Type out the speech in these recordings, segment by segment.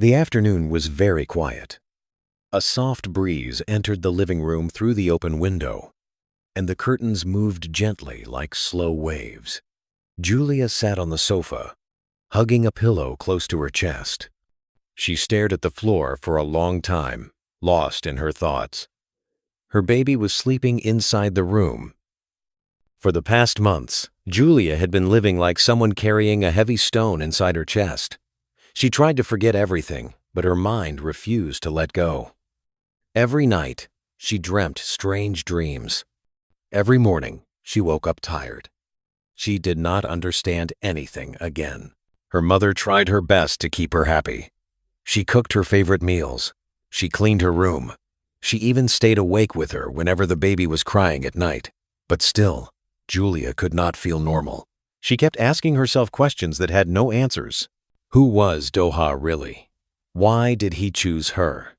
The afternoon was very quiet. A soft breeze entered the living room through the open window, and the curtains moved gently like slow waves. Julia sat on the sofa, hugging a pillow close to her chest. She stared at the floor for a long time, lost in her thoughts. Her baby was sleeping inside the room. For the past months, Julia had been living like someone carrying a heavy stone inside her chest. She tried to forget everything, but her mind refused to let go. Every night, she dreamt strange dreams. Every morning, she woke up tired. She did not understand anything again. Her mother tried her best to keep her happy. She cooked her favorite meals. She cleaned her room. She even stayed awake with her whenever the baby was crying at night. But still, Julia could not feel normal. She kept asking herself questions that had no answers. Who was Doha really? Why did he choose her?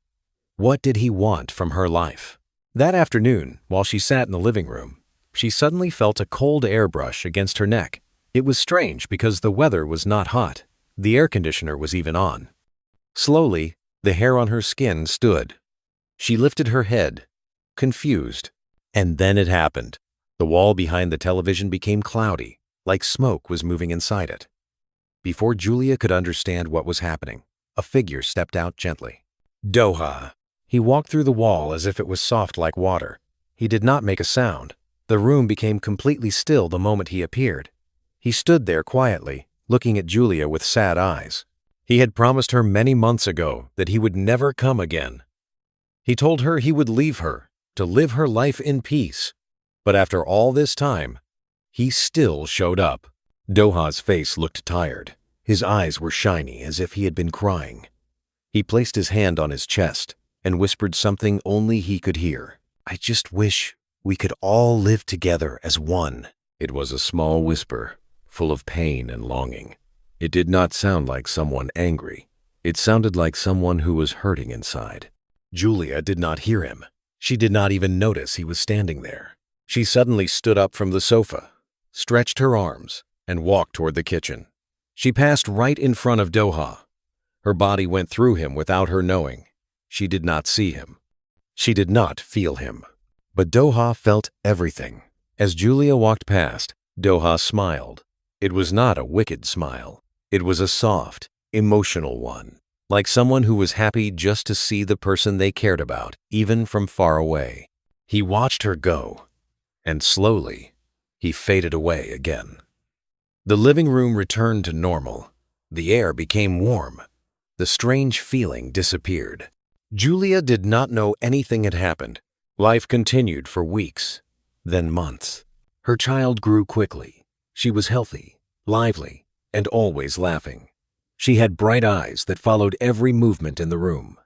What did he want from her life? That afternoon, while she sat in the living room, she suddenly felt a cold airbrush against her neck. It was strange because the weather was not hot. The air conditioner was even on. Slowly, the hair on her skin stood. She lifted her head, confused. And then it happened. The wall behind the television became cloudy, like smoke was moving inside it. Before Julia could understand what was happening, a figure stepped out gently. Doha. He walked through the wall as if it was soft like water. He did not make a sound. The room became completely still the moment he appeared. He stood there quietly, looking at Julia with sad eyes. He had promised her many months ago that he would never come again. He told her he would leave her, to live her life in peace. But after all this time, he still showed up. Doha's face looked tired. His eyes were shiny as if he had been crying. He placed his hand on his chest and whispered something only he could hear. I just wish we could all live together as one. It was a small whisper, full of pain and longing. It did not sound like someone angry. It sounded like someone who was hurting inside. Julia did not hear him. She did not even notice he was standing there. She suddenly stood up from the sofa, stretched her arms, and walked toward the kitchen. She passed right in front of Doha. Her body went through him without her knowing. She did not see him. She did not feel him. But Doha felt everything. As Julia walked past, Doha smiled. It was not a wicked smile. It was a soft, emotional one, like someone who was happy just to see the person they cared about, even from far away. He watched her go, and slowly, he faded away again. The living room returned to normal. The air became warm. The strange feeling disappeared. Julia did not know anything had happened. Life continued for weeks, then months. Her child grew quickly. She was healthy, lively, and always laughing. She had bright eyes that followed every movement in the room.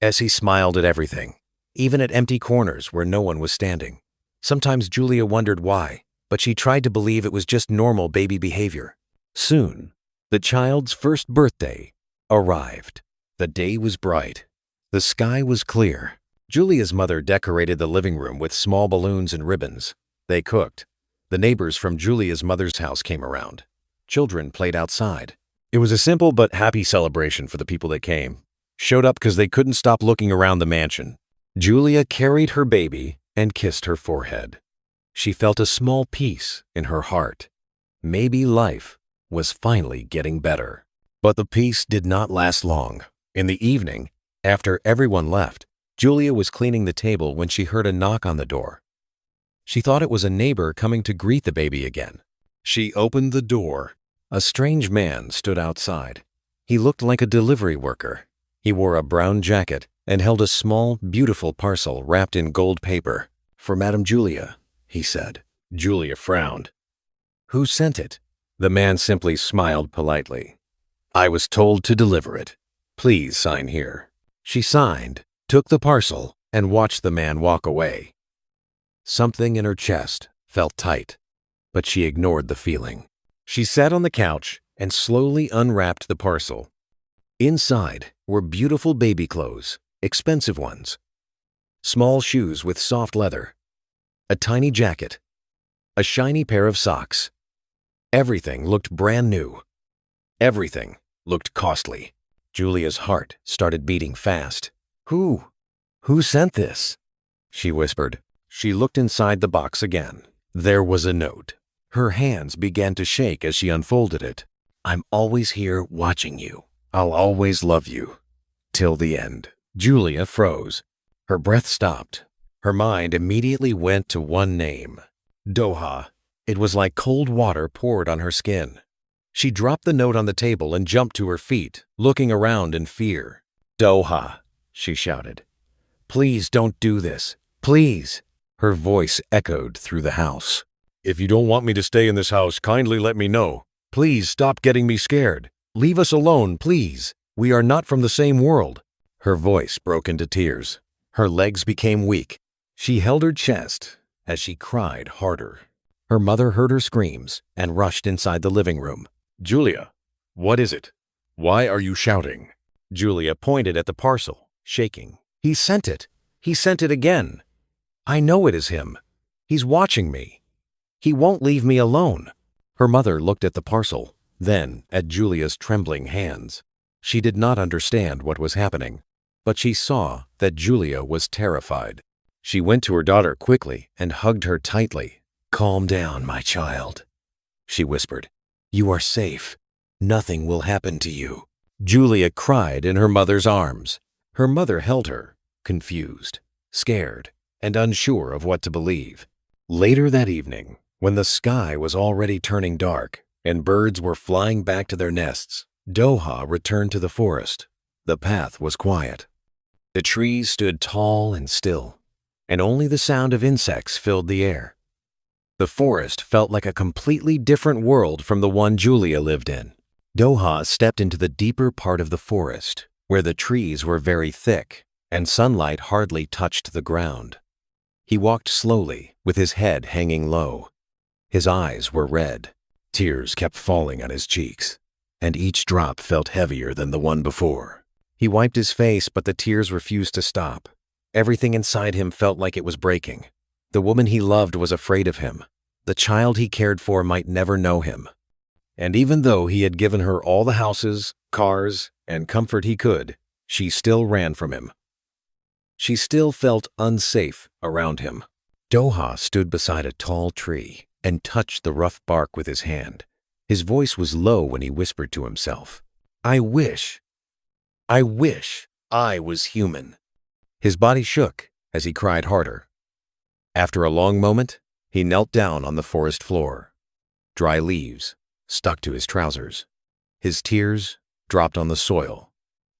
As he smiled at everything, even at empty corners where no one was standing. Sometimes Julia wondered why, but she tried to believe it was just normal baby behavior. Soon, the child's first birthday arrived. The day was bright. The sky was clear. Julia's mother decorated the living room with small balloons and ribbons. They cooked. The neighbors from Julia's mother's house came around. Children played outside. It was a simple but happy celebration for the people that came. Showed up because they couldn't stop looking around the mansion. Julia carried her baby and kissed her forehead. She felt a small peace in her heart. Maybe life was finally getting better. But the peace did not last long. In the evening, after everyone left, Julia was cleaning the table when she heard a knock on the door. She thought it was a neighbor coming to greet the baby again. She opened the door. A strange man stood outside. He looked like a delivery worker. He wore a brown jacket and held a small, beautiful parcel wrapped in gold paper. For Madame Julia, he said. Julia frowned. Who sent it? The man simply smiled politely. I was told to deliver it. Please sign here. She signed, took the parcel, and watched the man walk away. Something in her chest felt tight, but she ignored the feeling. She sat on the couch and slowly unwrapped the parcel. Inside were beautiful baby clothes, expensive ones. Small shoes with soft leather. A tiny jacket. A shiny pair of socks. Everything looked brand new. Everything looked costly. Julia's heart started beating fast. Who? Who sent this? She whispered. She looked inside the box again. There was a note. Her hands began to shake as she unfolded it. I'm always here watching you. I'll always love you. Till the end. Julia froze. Her breath stopped. Her mind immediately went to one name. Doha. It was like cold water poured on her skin. She dropped the note on the table and jumped to her feet, looking around in fear. Doha, she shouted. Please don't do this. Please. Her voice echoed through the house. If you don't want me to stay in this house, kindly let me know. Please stop getting me scared. Leave us alone, please. We are not from the same world. Her voice broke into tears. Her legs became weak. She held her chest as she cried harder. Her mother heard her screams and rushed inside the living room. Julia, what is it? Why are you shouting? Julia pointed at the parcel, shaking. He sent it. He sent it again. I know it is him. He's watching me. He won't leave me alone. Her mother looked at the parcel, then at Julia's trembling hands. She did not understand what was happening, but she saw that Julia was terrified. She went to her daughter quickly and hugged her tightly. Calm down, my child, she whispered. You are safe. Nothing will happen to you. Julia cried in her mother's arms. Her mother held her, confused, scared, and unsure of what to believe. Later that evening, when the sky was already turning dark and birds were flying back to their nests, Doha returned to the forest. The path was quiet. The trees stood tall and still, and only the sound of insects filled the air. The forest felt like a completely different world from the one Julia lived in. Doha stepped into the deeper part of the forest, where the trees were very thick and sunlight hardly touched the ground. He walked slowly, with his head hanging low. His eyes were red. Tears kept falling on his cheeks, and each drop felt heavier than the one before. He wiped his face, but the tears refused to stop. Everything inside him felt like it was breaking. The woman he loved was afraid of him. The child he cared for might never know him. And even though he had given her all the houses, cars, and comfort he could, she still ran from him. She still felt unsafe around him. Doha stood beside a tall tree and touched the rough bark with his hand. His voice was low when he whispered to himself, I wish I was human. His body shook as he cried harder. After a long moment, he knelt down on the forest floor. Dry leaves stuck to his trousers. His tears dropped on the soil.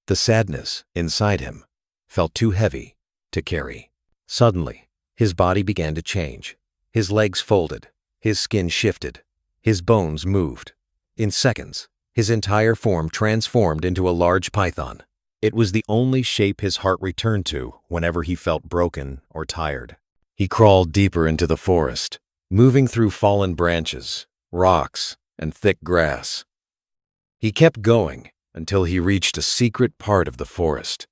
The sadness inside him felt too heavy to carry. Suddenly, his body began to change. His legs folded. His skin shifted. His bones moved. In seconds, his entire form transformed into a large python. It was the only shape his heart returned to whenever he felt broken or tired. He crawled deeper into the forest, moving through fallen branches, rocks, and thick grass. He kept going until he reached a secret part of the forest,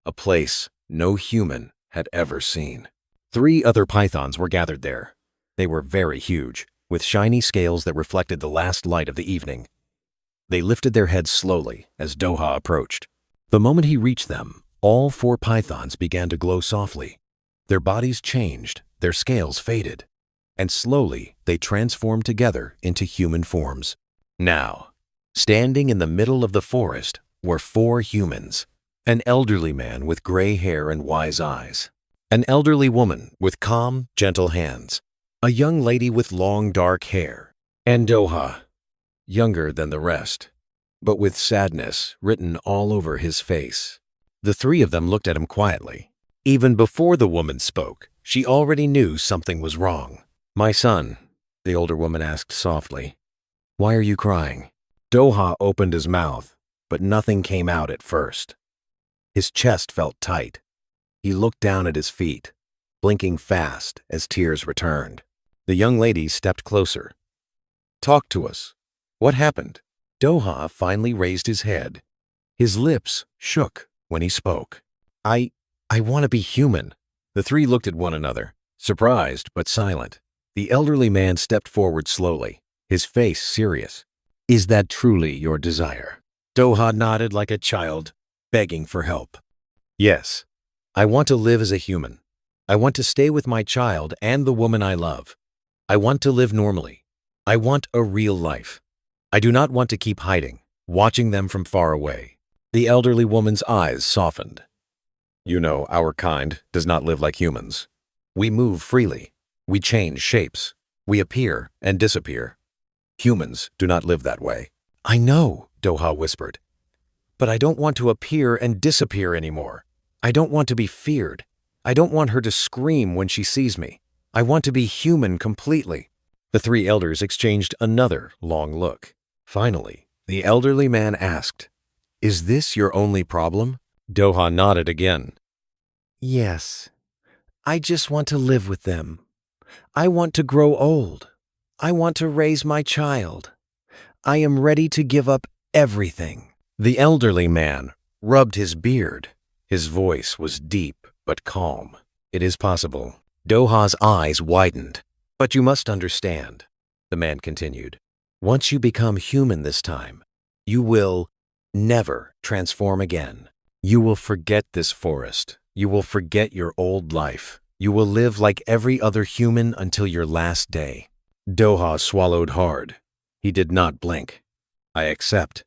a place no human had ever seen. 3 other pythons were gathered there. They were very huge, with shiny scales that reflected the last light of the evening. They lifted their heads slowly as Doha approached. The moment he reached them, all 4 pythons began to glow softly. Their bodies changed, their scales faded, and slowly they transformed together into human forms. Now, standing in the middle of the forest were 4 humans. An elderly man with gray hair and wise eyes. An elderly woman with calm, gentle hands. A young lady with long, dark hair. And Doha, younger than the rest, but with sadness written all over his face. The 3 of them looked at him quietly. Even before the woman spoke, she already knew something was wrong. My son, the older woman asked softly, why are you crying? Doha opened his mouth, but nothing came out at first. His chest felt tight. He looked down at his feet, blinking fast as tears returned. The young lady stepped closer. Talk to us. What happened? Doha finally raised his head. His lips shook when he spoke. I want to be human. The 3 looked at one another, surprised but silent. The elderly man stepped forward slowly, his face serious. Is that truly your desire? Doha nodded like a child, begging for help. Yes, I want to live as a human. I want to stay with my child and the woman I love. I want to live normally. I want a real life. I do not want to keep hiding, watching them from far away. The elderly woman's eyes softened. You know, our kind does not live like humans. We move freely. We change shapes. We appear and disappear. Humans do not live that way. I know, Doha whispered. But I don't want to appear and disappear anymore. I don't want to be feared. I don't want her to scream when she sees me. I want to be human completely. The three elders exchanged another long look. Finally, the elderly man asked, "Is this your only problem?" Doha nodded again. Yes. I just want to live with them. I want to grow old. I want to raise my child. I am ready to give up everything. The elderly man rubbed his beard. His voice was deep but calm. It is possible. Doha's eyes widened. But you must understand, the man continued. Once you become human this time, you will never transform again. You will forget this forest. You will forget your old life. You will live like every other human until your last day. Doha swallowed hard. He did not blink. I accept.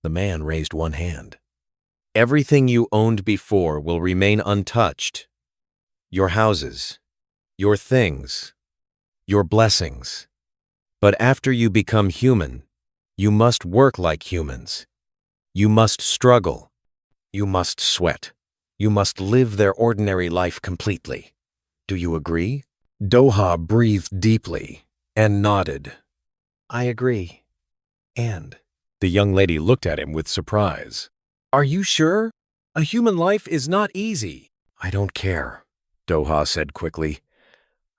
The man raised one hand. Everything you owned before will remain untouched. Your houses, your things, your blessings. But after you become human, you must work like humans. You must struggle. You must sweat. You must live their ordinary life completely. Do you agree? Doha breathed deeply and nodded. I agree. And the young lady looked at him with surprise. Are you sure? A human life is not easy. I don't care, Doha said quickly.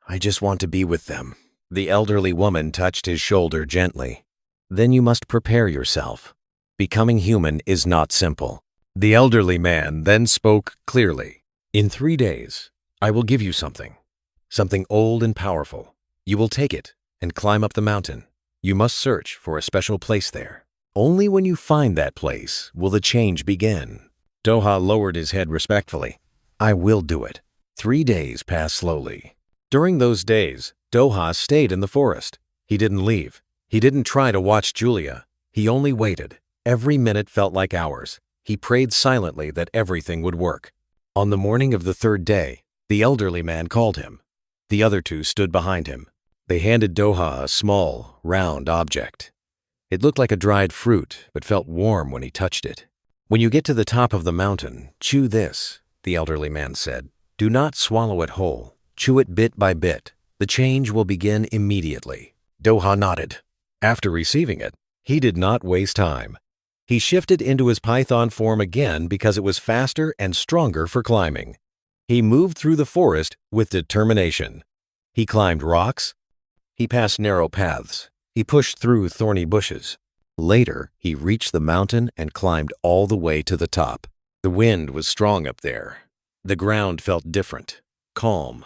I just want to be with them. The elderly woman touched his shoulder gently. Then you must prepare yourself. Becoming human is not simple. The elderly man then spoke clearly. In 3 days, I will give you something old and powerful. You will take it and climb up the mountain. You must search for a special place there. Only when you find that place will the change begin. Doha lowered his head respectfully. I will do it. 3 days passed slowly. During those days, Doha stayed in the forest. He didn't leave. He didn't try to watch Julia. He only waited. Every minute felt like hours. He prayed silently that everything would work. On the morning of the 3rd day, the elderly man called him. The other two stood behind him. They handed Doha a small, round object. It looked like a dried fruit, but felt warm when he touched it. When you get to the top of the mountain, chew this, the elderly man said. Do not swallow it whole. Chew it bit by bit. The change will begin immediately. Doha nodded. After receiving it, he did not waste time. He shifted into his python form again because it was faster and stronger for climbing. He moved through the forest with determination. He climbed rocks. He passed narrow paths. He pushed through thorny bushes. Later, he reached the mountain and climbed all the way to the top. The wind was strong up there. The ground felt different, calm,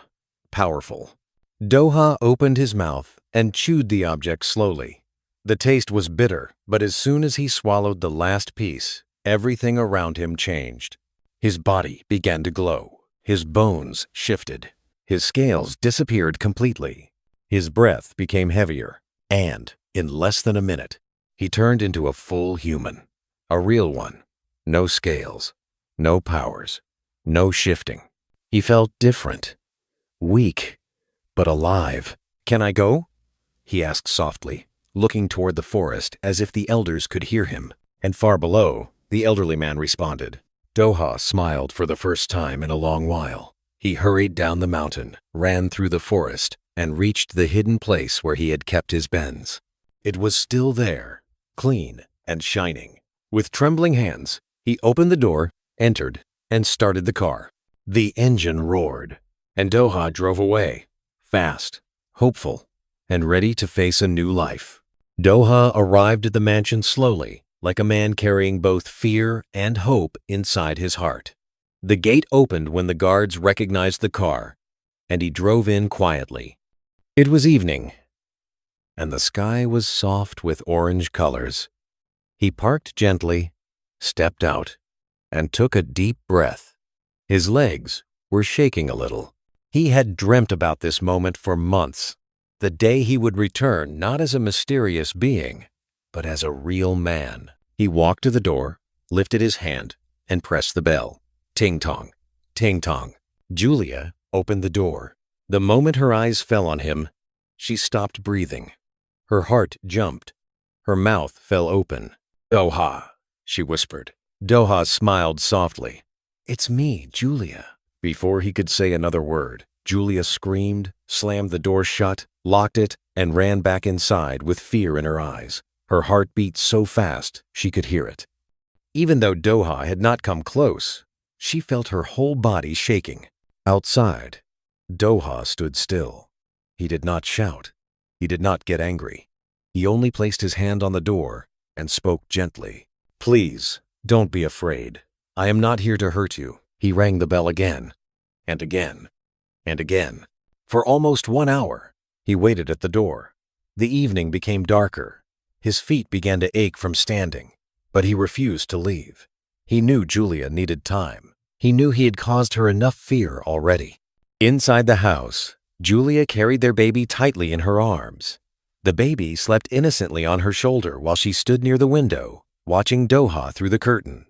powerful. Doha opened his mouth and chewed the object slowly. The taste was bitter, but as soon as he swallowed the last piece, everything around him changed. His body began to glow. His bones shifted. His scales disappeared completely. His breath became heavier, and, in less than a minute, he turned into a full human. A real one. No scales, no powers, no shifting. He felt different, weak, but alive. Can I go? He asked softly, looking toward the forest as if the elders could hear him. And far below, the elderly man responded. Doha smiled for the first time in a long while. He hurried down the mountain, ran through the forest, and reached the hidden place where he had kept his bens. It was still there, clean and shining. With trembling hands, he opened the door, entered, and started the car. The engine roared, and Doha drove away, fast, hopeful, and ready to face a new life. Doha arrived at the mansion slowly, like a man carrying both fear and hope inside his heart. The gate opened when the guards recognized the car, and he drove in quietly. It was evening, and the sky was soft with orange colors. He parked gently stepped out, and took a deep breath. His legs were shaking a little. He had dreamt about this moment for months, the day he would return not as a mysterious being, but as a real man. He walked to the door, lifted his hand, and pressed the bell. Ting-tong, ting-tong. Julia opened the door. The moment her eyes fell on him, she stopped breathing. Her heart jumped. Her mouth fell open. "Doha," she whispered. Doha smiled softly. "It's me, Julia." Before he could say another word, Julia screamed, slammed the door shut, locked it, and ran back inside with fear in her eyes. Her heart beat so fast she could hear it. Even though Doha had not come close, she felt her whole body shaking. Outside, Doha stood still. He did not shout. He did not get angry. He only placed his hand on the door and spoke gently. "Please, don't be afraid. I am not here to hurt you." He rang the bell again, and again, and again. For almost 1 hour, he waited at the door. The evening became darker. His feet began to ache from standing, but he refused to leave. He knew Julia needed time. He knew he had caused her enough fear already. Inside the house, Julia carried their baby tightly in her arms. The baby slept innocently on her shoulder while she stood near the window, watching Doha through the curtain.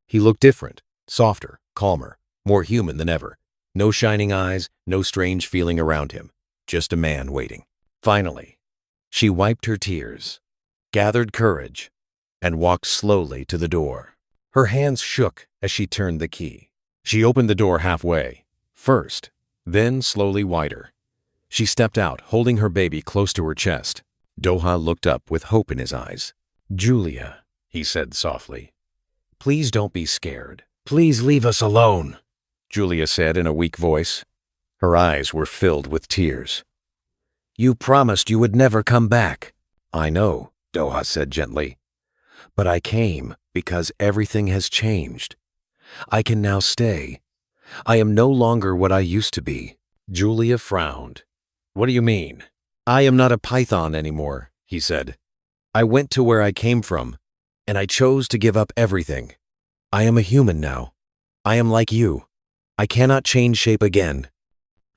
He looked different, softer, calmer, more human than ever. No shining eyes, no strange feeling around him, just a man waiting. Finally, she wiped her tears, gathered courage, and walked slowly to the door. Her hands shook as she turned the key. She opened the door halfway, first, then slowly wider. She stepped out, holding her baby close to her chest. Doha looked up with hope in his eyes. "Julia," he said softly, "please don't be scared. Please leave us alone," Julia said in a weak voice. Her eyes were filled with tears. "You promised you would never come back." "I know," Doha said gently, "but I came because everything has changed. I can now stay. I am no longer what I used to be." Julia frowned. "What do you mean?" "I am not a python anymore," he said. "I went to where I came from, and I chose to give up everything. I am a human now. I am like you. I cannot change shape again.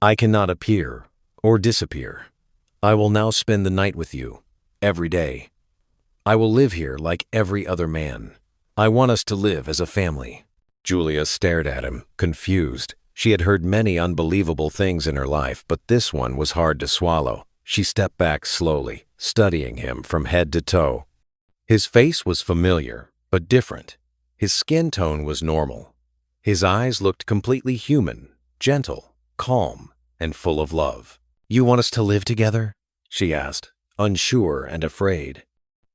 I cannot appear or disappear. I will now spend the night with you, every day. I will live here like every other man. I want us to live as a family." Julia stared at him, confused. She had heard many unbelievable things in her life, but this one was hard to swallow. She stepped back slowly, studying him from head to toe. His face was familiar, but different. His skin tone was normal. His eyes looked completely human, gentle, calm, and full of love. "You want us to live together?" she asked, unsure and afraid.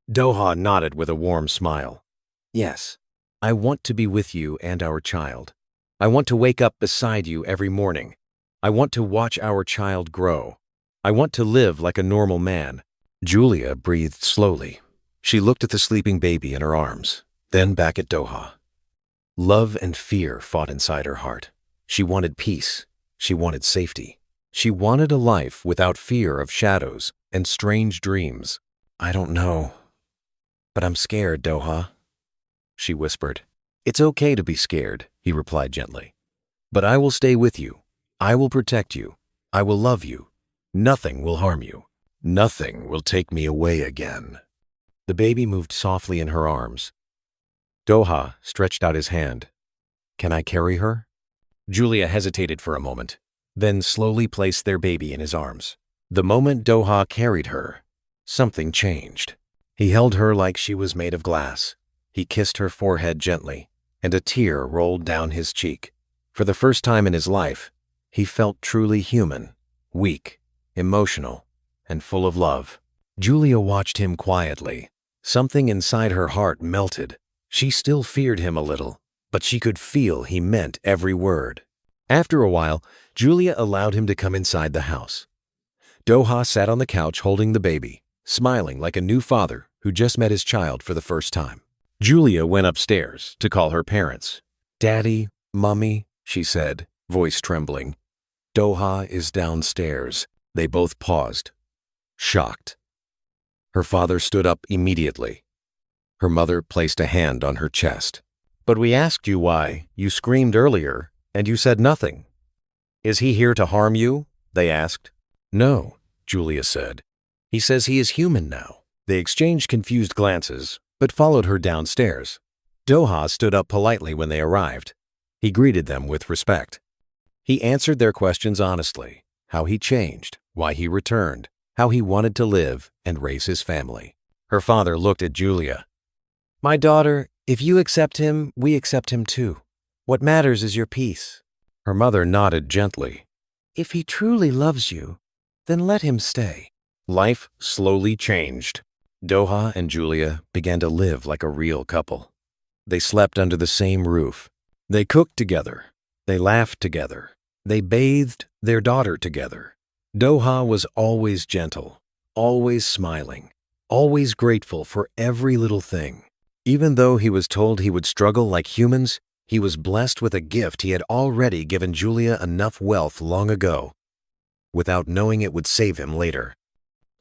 Doha nodded with a warm smile. "Yes, I want to be with you and our child. I want to wake up beside you every morning. I want to watch our child grow. I want to live like a normal man." Julia breathed slowly. She looked at the sleeping baby in her arms, then back at Doha. Love and fear fought inside her heart. She wanted peace. She wanted safety. She wanted a life without fear of shadows and strange dreams. "I don't know, but I'm scared, Doha," she whispered. "It's okay to be scared," he replied gently. "But I will stay with you. I will protect you. I will love you. Nothing will harm you. Nothing will take me away again." The baby moved softly in her arms. Doha stretched out his hand. "Can I carry her?" Julia hesitated for a moment, then slowly placed their baby in his arms. The moment Doha carried her, something changed. He held her like she was made of glass. He kissed her forehead gently, and a tear rolled down his cheek. For the first time in his life, he felt truly human, weak, emotional, and full of love. Julia watched him quietly. Something inside her heart melted. She still feared him a little, but she could feel he meant every word. After a while, Julia allowed him to come inside the house. Doha sat on the couch holding the baby, smiling like a new father who just met his child for the first time. Julia went upstairs to call her parents. "Daddy, Mummy," she said, voice trembling. "Doha is downstairs." They both paused, shocked. Her father stood up immediately. Her mother placed a hand on her chest. "But we asked you why. You screamed earlier, and you said nothing." "Is he here to harm you?" they asked. "No," Julia said. "He says he is human now." They exchanged confused glances, but followed her downstairs. Doha stood up politely when they arrived. He greeted them with respect. He answered their questions honestly, how he changed, why he returned, how he wanted to live and raise his family. Her father looked at Julia. "My daughter, if you accept him, we accept him too. What matters is your peace." Her mother nodded gently. "If he truly loves you, then let him stay." Life slowly changed. Doha and Julia began to live like a real couple. They slept under the same roof. They cooked together. They laughed together. They bathed their daughter together. Doha was always gentle, always smiling, always grateful for every little thing. Even though he was told he would struggle like humans, he was blessed with a gift. He had already given Julia enough wealth long ago, without knowing it would save him later.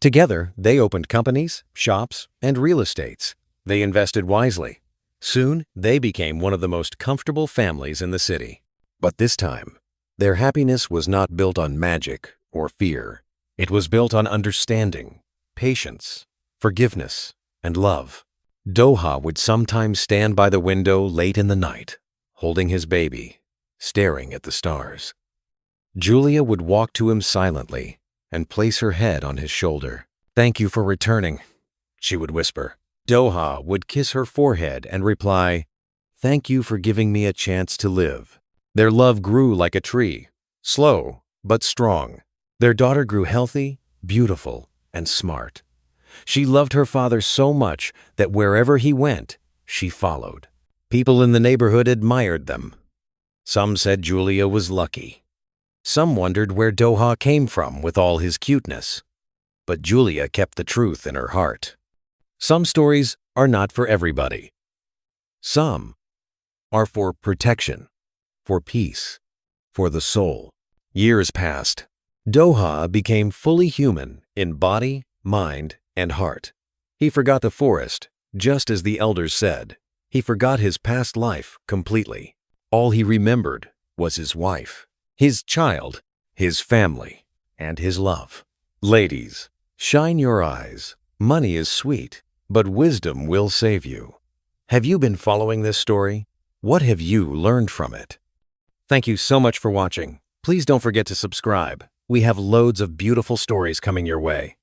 Together, they opened companies, shops, and real estates. They invested wisely. Soon, they became one of the most comfortable families in the city. But this time, their happiness was not built on magic or fear. It was built on understanding, patience, forgiveness, and love. Doha would sometimes stand by the window late in the night, holding his baby, staring at the stars. Julia would walk to him silently and place her head on his shoulder. "Thank you for returning," she would whisper. Doha would kiss her forehead and reply, "Thank you for giving me a chance to live." Their love grew like a tree, slow but strong. Their daughter grew healthy, beautiful, and smart. She loved her father so much that wherever he went, she followed. People in the neighborhood admired them. Some said Julia was lucky. Some wondered where Doha came from with all his cuteness. But Julia kept the truth in her heart. Some stories are not for everybody. Some are for protection, for peace, for the soul. Years passed. Doha became fully human in body, mind, and heart. He forgot the forest, just as the elders said. He forgot his past life completely. All he remembered was his wife, his child, his family, and his love. Ladies, shine your eyes. Money is sweet, but wisdom will save you. Have you been following this story? What have you learned from it? Thank you so much for watching. Please don't forget to subscribe. We have loads of beautiful stories coming your way.